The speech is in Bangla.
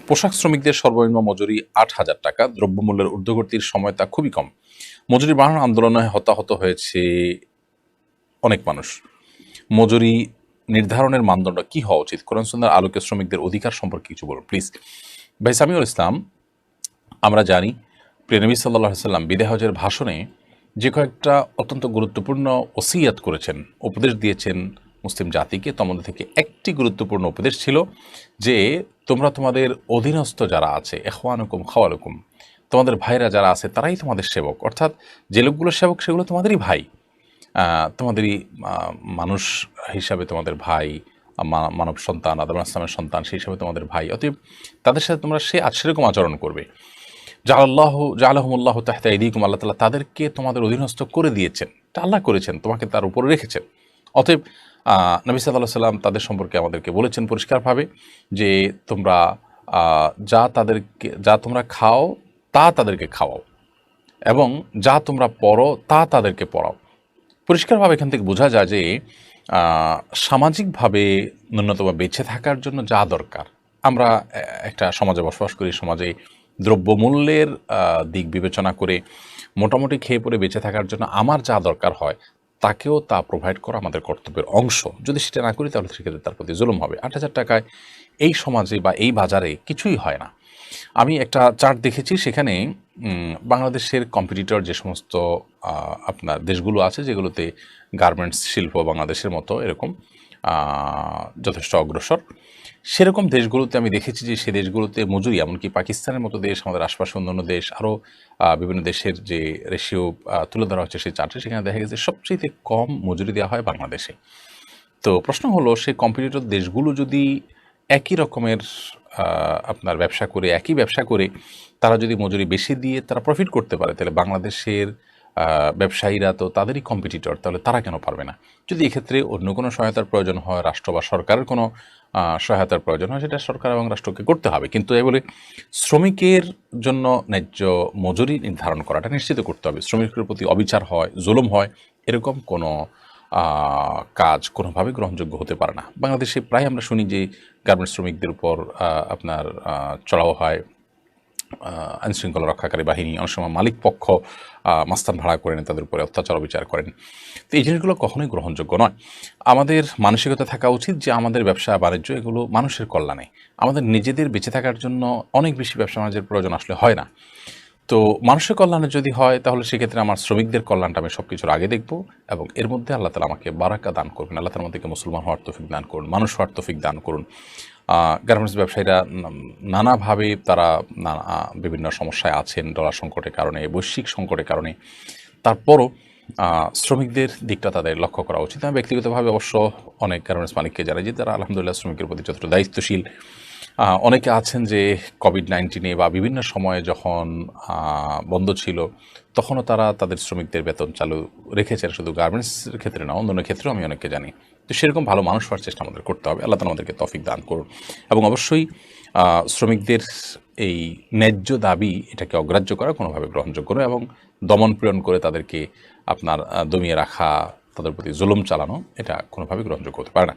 পোশাক শ্রমিকদের সর্বনিম্ন মজুরি ৮,০০০ টাকা। দ্রব্যমূল্যের ঊর্ধ্বগতির সময় তা খুবই কম। মজুরি বাড়ানোর আন্দোলনে হতাহত হয়েছে অনেক মানুষ। মজুরি নির্ধারণের মানদণ্ড কি হওয়া উচিত? কোরআন সুন্নাহর আলোকে শ্রমিকদের অধিকার সম্পর্কে কিছু বলুন প্লিজ। ভাই সামিউল ইসলাম, আমরা জানি প্রিয় নবী সাল্লাল্লাহু আলাইহি ওয়াসাল্লাম বিদায় হজের ভাষণে যে কয়েকটা অত্যন্ত গুরুত্বপূর্ণ ওসিয়াত করেছেন, উপদেশ দিয়েছেন মুসলিম জাতিকে, তার মধ্যে থেকে একটি গুরুত্বপূর্ণ উপদেশ ছিল যে তোমরা তোমাদের অধীনস্থ যারা আছে, ইখওয়ানুকুম খাওয়ালুকুম, তোমাদের ভাইরা যারা আছে তারাই তোমাদের সেবক। অর্থাৎ যে লোকগুলো সেবক সেগুলো তোমাদেরই ভাই, তোমাদেরই মানুষ হিসাবে তোমাদের ভাই, মানব সন্তান আদম আলাইহিস সালামের সন্তান, সেই হিসাবে তোমাদের ভাই। অতএব তাদের সাথে তোমরা সেরকম আচরণ করবে। জাআলাহুমুল্লাহু তাহতা আইদিকুম, আল্লাহ তাআলা তাদেরকে তোমাদের অধীনস্থ করে দিয়েছেন, এটা আল্লাহ করেছেন, তোমাকে তার উপরে রেখেছেন। অতএব নবী সাল্লাল্লাহু আলাইহি ওয়াসাল্লাম তাদের সম্পর্কে আমাদেরকে বলেছেন পরিষ্কারভাবে যে তোমরা যা তোমরা খাও তা তাদেরকে খাওয়াও, এবং যা তোমরা পড়ো তা তাদেরকে পড়াও। পরিষ্কারভাবে এখান থেকে বোঝা যায় যে সামাজিকভাবে ন্যূনতম বেঁচে থাকার জন্য যা দরকার, আমরা একটা সমাজে বসবাস করি, সমাজে দ্রব্যমূল্যের দিক বিবেচনা করে মোটামুটি খেয়ে পরে বেঁচে থাকার জন্য আমার যা দরকার হয় তাকেও তা প্রোভাইড করা আমাদের কর্তব্যের অংশ। যদি সেটা না করি তাহলে সেক্ষেত্রে তার প্রতি জুলুম হবে। ৮,০০০ টাকায় এই সমাজে বা এই বাজারে কিছুই হয় না। আমি একটা চার্ট দেখেছি, সেখানে বাংলাদেশের কম্পিটিটর যে সমস্ত আপনার দেশগুলো আছে যেগুলোতে গার্মেন্টস শিল্প বাংলাদেশের মতো এরকম যথেষ্ট অগ্রসর, সেরকম দেশগুলোতে আমি দেখেছি যে সে দেশগুলোতে মজুরি, এমনকি পাকিস্তানের মতো দেশ, আমাদের আশপাশে অন্যান্য দেশ, আরও বিভিন্ন দেশের যে রেশিও তুলে ধরা হচ্ছে সেই চার্টে, সেখানে দেখা গেছে সবচেয়ে কম মজুরি দেওয়া হয় বাংলাদেশে। তো প্রশ্ন হলো, সেই কম্পিটিটর দেশগুলো যদি একই রকমের আপনার ব্যবসা করে, একই ব্যবসা করে তারা যদি মজুরি বেশি দিয়ে তারা প্রফিট করতে পারে, তাহলে বাংলাদেশের ব্যবসায়ীরা তো তাদেরই কম্পিটিটর, তাহলে তারা কেন পারবে না? যদি এক্ষেত্রে অন্য কোনো সহায়তার প্রয়োজন হয়, রাষ্ট্র বা সরকারের কোনো সহায়তার প্রয়োজন হয়, সেটা সরকার এবং রাষ্ট্রকে করতে হবে। কিন্তু এই বলে শ্রমিকের জন্য ন্যায্য মজুরি নির্ধারণ করাটা নিশ্চিত করতে হবে। শ্রমিকের প্রতি অবিচার হয়, জুলুম হয়, এরকম কোনো কাজ কোনোভাবে গ্রহণযোগ্য হতে পারে না। বাংলাদেশে প্রায় আমরা শুনি যে গার্মেন্টস শ্রমিকদের উপর আপনার চড়াও হয় আইনশৃঙ্খলা রক্ষাকারী বাহিনী, অনেক সময় মালিক পক্ষ মাস্তান ভাড়া করেন, তাদের উপরে অত্যাচার বিচার করেন। তো এই জিনিসগুলো কখনোই গ্রহণযোগ্য নয়। আমাদের মানসিকতা থাকা উচিত যে আমাদের ব্যবসা বাণিজ্য এগুলো মানুষের কল্যাণে, আমাদের নিজেদের বেঁচে থাকার জন্য অনেক বেশি ব্যবসা বাণিজ্যের প্রয়োজন আসলে হয় না। তো মানুষের কল্যাণে যদি হয় তাহলে সেক্ষেত্রে আমার শ্রমিকদের কল্যাণটা আমি সব কিছুর আগে দেখব, এবং এর মধ্যে আল্লাহ তালা আমাকে বারাকা দান করবেন, আল্লাহ তালা আমাদেরকে মুসলমান হওয়ার তৌফিক দান করুন, মানুষ হওয়ার তৌফিক দান করুন। গার্মেন্টস ব্যবসায়ীরা নানাভাবে তারা বিভিন্ন সমস্যায় আছেন, ডলার সংকটের কারণে, বৈশ্বিক সংকটের কারণে। তারপরও শ্রমিকদের দিকটা তাদের লক্ষ্য করা উচিত। আমি ব্যক্তিগতভাবে অবশ্য অনেক গার্মেন্টস মালিককে জানাই যে তারা আলহামদুলিল্লাহ শ্রমিকের প্রতি যতটা দায়িত্বশীল। অনেকে আছেন যে কোভিড-19 বা বিভিন্ন সময়ে যখন বন্ধ ছিল তখনও তারা তাদের শ্রমিকদের বেতন চালু রেখেছেন, শুধু গার্মেন্টসের ক্ষেত্রে না, অন্যান্য ক্ষেত্রেও আমি অনেককে জানি। তো সেরকম ভালো মানুষ হওয়ার চেষ্টা আমাদের করতে হবে। আল্লাহ তাআলা আমাদেরকে তৌফিক দান করুন, এবং অবশ্যই শ্রমিকদের এই ন্যায্য দাবি এটাকে অগ্রাহ্য করা কোনোভাবে গ্রহণযোগ্য নয়, এবং দমন পীড়ন করে তাদেরকে আপনার দমিয়ে রাখা, তাদের প্রতি জুলুম চালানো, এটা কোনোভাবে গ্রহণযোগ্য হতে পারে না।